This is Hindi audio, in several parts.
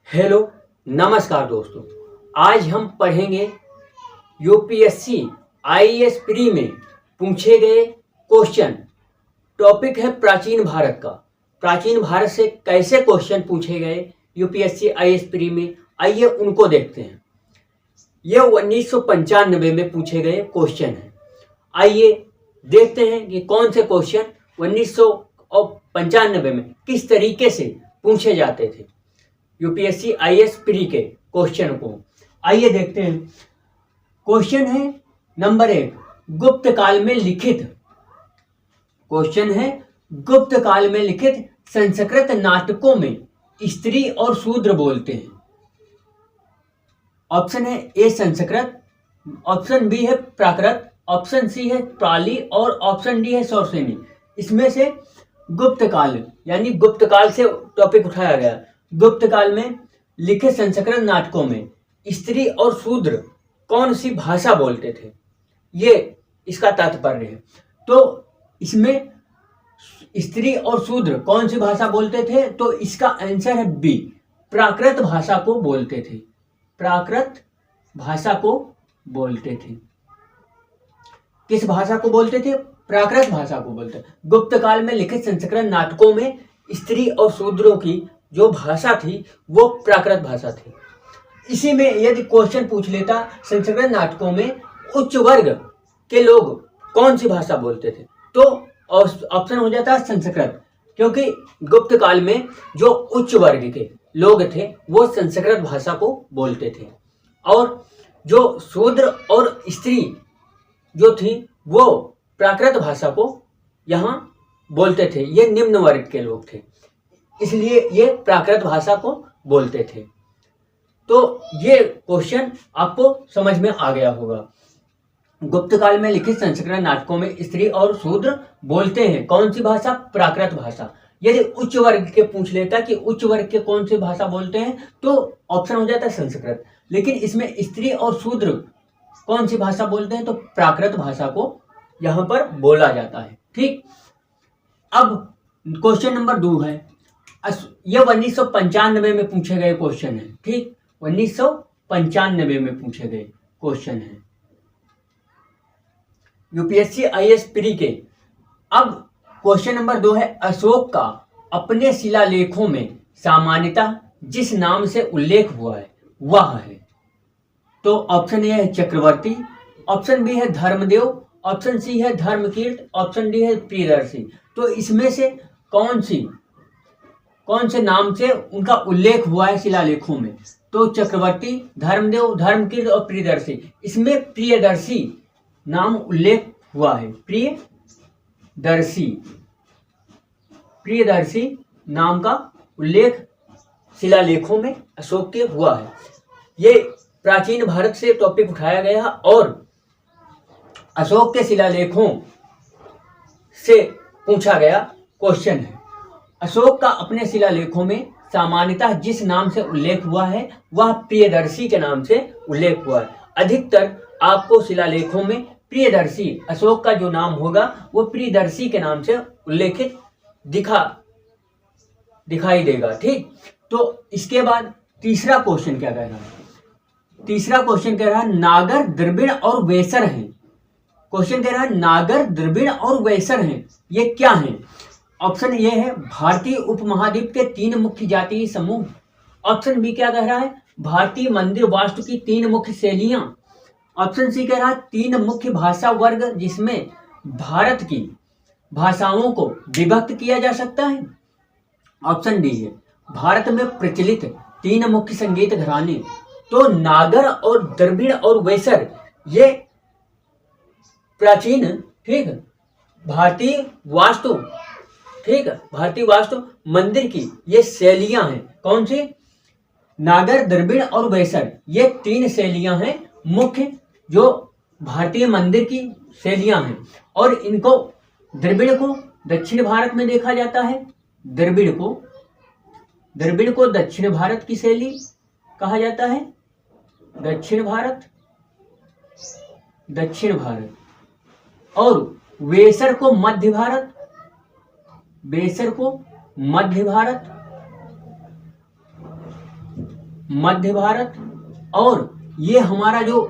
हेलो, नमस्कार दोस्तों। आज हम पढ़ेंगे यूपीएससी आईएएस प्री में पूछे गए क्वेश्चन। टॉपिक है प्राचीन भारत का। प्राचीन भारत से कैसे क्वेश्चन पूछे गए यूपीएससी आईएएस प्री में, आइए उनको देखते हैं। यह 1995 में पूछे गए क्वेश्चन हैं। आइए देखते हैं कि कौन से क्वेश्चन 1995 में किस तरीके से पूछे जाते थे यूपीएससी आईएएस प्री के क्वेश्चन को। आइए देखते हैं। क्वेश्चन है नंबर 1, गुप्त काल में लिखित। क्वेश्चन है गुप्त काल में लिखित संस्कृत नाटकों में स्त्री और शूद्र बोलते हैं। ऑप्शन है ए संस्कृत, ऑप्शन बी है प्राकृत, ऑप्शन सी है पाली और ऑप्शन डी है सौरसेनी। इसमें से गुप्त काल यानी गुप्त काल से टॉपिक उठाया गया। गुप्त काल में लिखे संस्कृत नाटकों में स्त्री और शूद्र कौन सी भाषा बोलते थे, ये इसका तात्पर्य है। तो इसमें स्त्री और शूद्र कौन सी भाषा बोलते थे, तो इसका आंसर है बी, प्राकृत भाषा को बोलते थे। प्राकृत भाषा को बोलते थे। किस भाषा को बोलते थे? प्राकृत भाषा को बोलते। गुप्त काल में लिखित संस्कृत नाटकों में स्त्री और शूद्रों की जो भाषा थी वो प्राकृत भाषा थी। इसी में यदि क्वेश्चन पूछ लेता संस्कृत नाटकों में उच्च वर्ग के लोग कौन सी भाषा बोलते थे, तो ऑप्शन हो जाता संस्कृत, क्योंकि गुप्त काल में जो उच्च वर्ग के लोग थे वो संस्कृत भाषा को बोलते थे, और जो शूद्र और स्त्री जो थी वो प्राकृत भाषा को यहाँ बोलते थे। ये निम्न वर्ग के लोग थे, इसलिए ये प्राकृत भाषा को बोलते थे। तो ये क्वेश्चन आपको समझ में आ गया होगा। गुप्त काल में लिखित संस्कृत नाटकों में स्त्री और शूद्र बोलते हैं कौन सी भाषा? प्राकृत भाषा। यदि उच्च वर्ग के पूछ लेता कि उच्च वर्ग के कौन सी भाषा बोलते हैं, तो ऑप्शन हो जाता है संस्कृत। लेकिन इसमें स्त्री और शूद्र कौन सी भाषा बोलते हैं, तो प्राकृत भाषा को यहाँ पर बोला जाता है। ठीक, अब क्वेश्चन नंबर 2 है। यह 1995 में पूछे गए क्वेश्चन है। ठीक, 1995 में पूछे गए क्वेश्चन है यूपीएससी आईएएस प्री के। अब क्वेश्चन नंबर 2 है, अशोक का अपने शिलालेखों में सामान्यतः जिस नाम से उल्लेख हुआ है वह है। तो ऑप्शन ए है चक्रवर्ती, ऑप्शन बी है धर्मदेव, ऑप्शन सी है धर्मकीर्त, ऑप्शन डी है प्रियदर्शी। तो इसमें से कौन से नाम से उनका उल्लेख हुआ है शिलालेखों में? तो चक्रवर्ती, धर्मदेव, धर्मकीर्त और प्रियदर्शी। इसमें प्रियदर्शी नाम उल्लेख हुआ है। प्रियदर्शी नाम का उल्लेख शिलालेखों में अशोक के हुआ है। ये प्राचीन भारत से टॉपिक उठाया गया और अशोक के शिलालेखों से पूछा गया क्वेश्चन है। अशोक का अपने शिलालेखों में सामान्यतः जिस नाम से उल्लेख हुआ है वह प्रियदर्शी के नाम से उल्लेख हुआ है। अधिकतर आपको शिलालेखों में प्रियदर्शी, अशोक का जो नाम होगा वो प्रियदर्शी के नाम से उल्लेखित दिखाई देगा। ठीक, तो इसके बाद तीसरा क्वेश्चन क्या कह रहा है? तीसरा क्वेश्चन कह रहा है नागर, द्रविड़ और वेसर हैं। क्वेश्चन कह रहा है नागर, द्रविड़ और वेसर हैं, ये क्या हैं? ऑप्शन ए है भारतीय उपमहाद्वीप के 3 मुख्य जातीय समूह। ऑप्शन बी क्या कह रहा है? भारतीय मंदिर वास्तु की 3 मुख्य शैलियां। ऑप्शन सी कह रहा है 3 मुख्य भाषा वर्ग जिसमें भारत की भाषाओं को विभक्त किया जा सकता है। ऑप्शन डी है भारत में प्रचलित 3 मुख्य संगीत घराने। तो नागर और द्रविड़ और वेसर ये प्राचीन, ठीक, भारतीय वास्तु, ठीक, भारतीय वास्तु मंदिर की ये शैलियां हैं। कौन सी? नागर, द्रविड़ और वेसर, ये 3 शैलियां हैं मुख्य जो भारतीय मंदिर की शैलियां हैं। और इनको, द्रविड़ को दक्षिण भारत में देखा जाता है। द्रविड़ को दक्षिण भारत की शैली कहा जाता है। दक्षिण भारत। और वेसर को मध्य भारत, मध्य भारत, और ये हमारा जो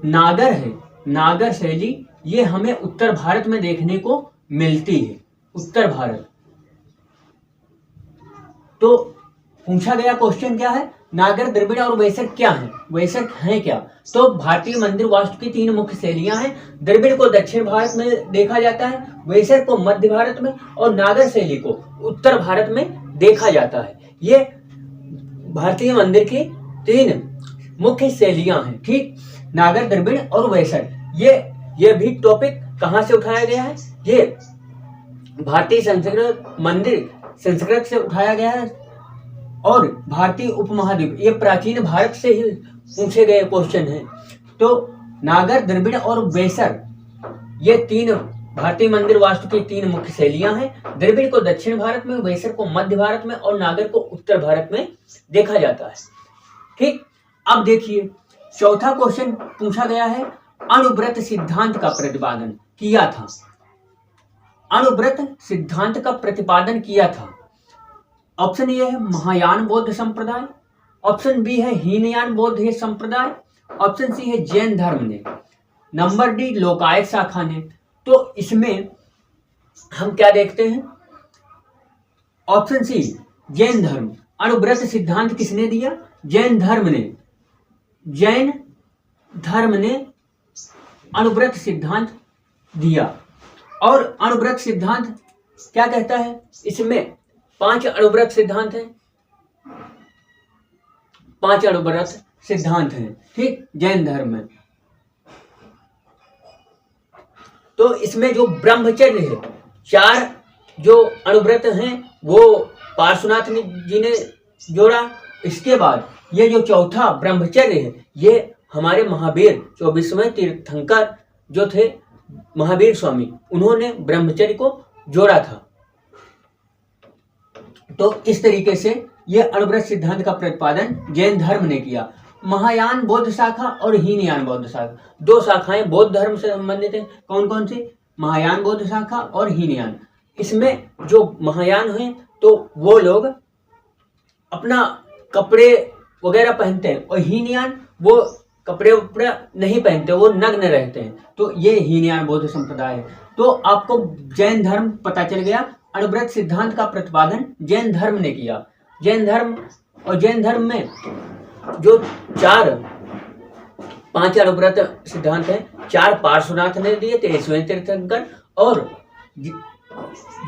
नागर है, नागर शैली, ये हमें उत्तर भारत में देखने को मिलती है, उत्तर भारत। तो पूछा गया क्वेश्चन क्या है, नागर, द्रविड़ और वैसर क्या है, वैसर है क्या? तो भारतीय मंदिर वास्तु की 3 मुख्य शैलियां हैं। द्रविड़ को दक्षिण भारत में देखा जाता है, वैसर को मध्य भारत में, और नागर शैली को उत्तर भारत में देखा जाता है। ये भारतीय मंदिर की 3 मुख्य शैलियां हैं, ठीक, नागर, द्रविड़ और वैसर। ये भी टॉपिक कहां से उठाया गया है? ये भारतीय संस्कृत मंदिर संस्कृत से उठाया गया है, और भारतीय उपमहाद्वीप, ये प्राचीन भारत से ही पूछे गए क्वेश्चन हैं। तो नागर, द्रविड़ और वैसर, ये 3 भारतीय मंदिर वास्तु की 3 मुख्य शैलियां हैं। द्रविड़ को दक्षिण भारत में, वैसर को मध्य भारत में, और नागर को उत्तर भारत में देखा जाता है, ठीक। अब देखिए, चौथा क्वेश्चन पूछा गया है, अणुव्रत सिद्धांत का प्रतिपादन किया था। अणुव्रत सिद्धांत का प्रतिपादन किया था। ऑप्शन ए है महायान बौद्ध संप्रदाय, ऑप्शन बी है हीनयान बौद्ध संप्रदाय, ऑप्शन सी है जैन धर्म ने, नंबर डी लोकायत शाखा ने। तो इसमें हम क्या देखते हैं, ऑप्शन सी जैन धर्म। अणुव्रत सिद्धांत किसने दिया? जैन धर्म ने। जैन धर्म ने अणुव्रत सिद्धांत दिया। और अणुव्रत सिद्धांत क्या कहता है? इसमें 5 अणुव्रत सिद्धांत हैं, 5 अणुव्रत सिद्धांत हैं, ठीक, जैन धर्म में। तो इसमें जो ब्रह्मचर्य है, 4 जो अणुव्रत हैं वो पार्श्वनाथ जी ने जोड़ा। इसके बाद ये जो चौथा ब्रह्मचर्य है, ये हमारे महावीर 24वें तीर्थंकर जो थे महावीर स्वामी, उन्होंने ब्रह्मचर्य को जोड़ा था। तो इस तरीके से ये अणुव्रत सिद्धांत का प्रतिपादन जैन धर्म ने किया। महायान बौद्ध शाखा और हीनयान बौद्ध शाखा, 2 शाखाएं बौद्ध धर्म से संबंधित हैं। कौन कौन सी? महायान बौद्ध शाखा और हीनयान। इसमें जो महायान हैं तो वो लोग अपना कपड़े वगैरह पहनते हैं, और हीनयान वो कपड़े उपड़े नहीं पहनते, वो नग्न रहते हैं। तो ये हीनयान बौद्ध संप्रदाय है। तो आपको जैन धर्म पता चल गया। अणुव्रत सिद्धांत का प्रतिपादन जैन धर्म ने किया। जैन धर्म, और जैन धर्म में जो 5 अणुव्रत सिद्धांत हैं, 4 पार्श्वनाथ ने दिए, 23वें तीर्थंकर, और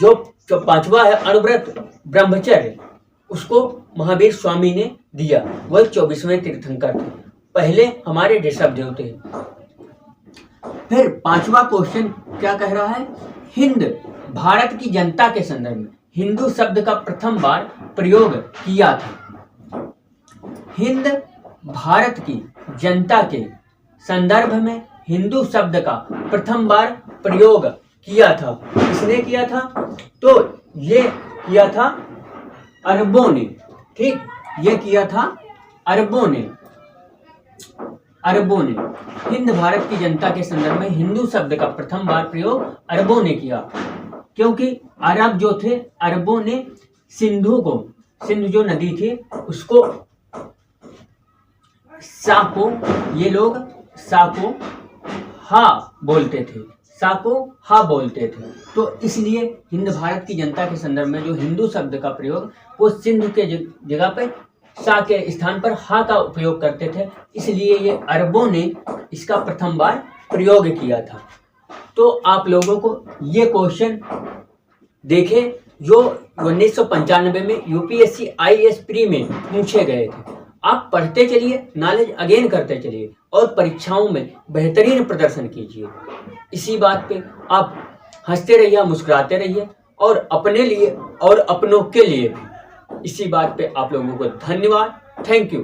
जो 5वां है अणुव्रत ब्रह्मचर्य, उसको महावीर स्वामी ने दिया, वह 24वें तीर्थंकर थे, पहले हमारे ऋषभ देव थे। फिर 5वां क्वेश्चन क्या कह रहा है? हिंद भारत की जनता के संदर्भ में हिंदू शब्द का प्रथम बार प्रयोग किया था। हिंद भारत की जनता के संदर्भ में हिंदू शब्द का प्रथम बार प्रयोग किया था। किसने किया था? तो ये किया था अरबों ने, ठीक, ये किया था अरबों ने। अरबों ने हिंद भारत की जनता के संदर्भ में हिंदू शब्द का प्रथम बार प्रयोग अरबों ने किया, क्योंकि अरब जो थे, अरबों ने सिंधु को, सिंध जो नदी थी उसको, सा को, ये लोग सा को हा बोलते थे, सा को हा बोलते थे। तो इसलिए हिंद भारत की जनता के संदर्भ में जो हिंदू शब्द का प्रयोग वो सिंध के जगह पे सा के स्थान पर हा का उपयोग करते थे, इसलिए ये अरबों ने इसका प्रथम बार प्रयोग किया था। तो आप लोगों को ये क्वेश्चन देखे जो 1995 में यूपीएससी आईएएस प्री में पूछे गए थे। आप पढ़ते चलिए, नॉलेज अगेन करते चलिए और परीक्षाओं में बेहतरीन प्रदर्शन कीजिए। इसी बात पे आप हंसते रहिए, मुस्कुराते रहिए, और अपने लिए और अपनों के लिए भी। इसी बात पे आप लोगों को धन्यवाद। Thank you.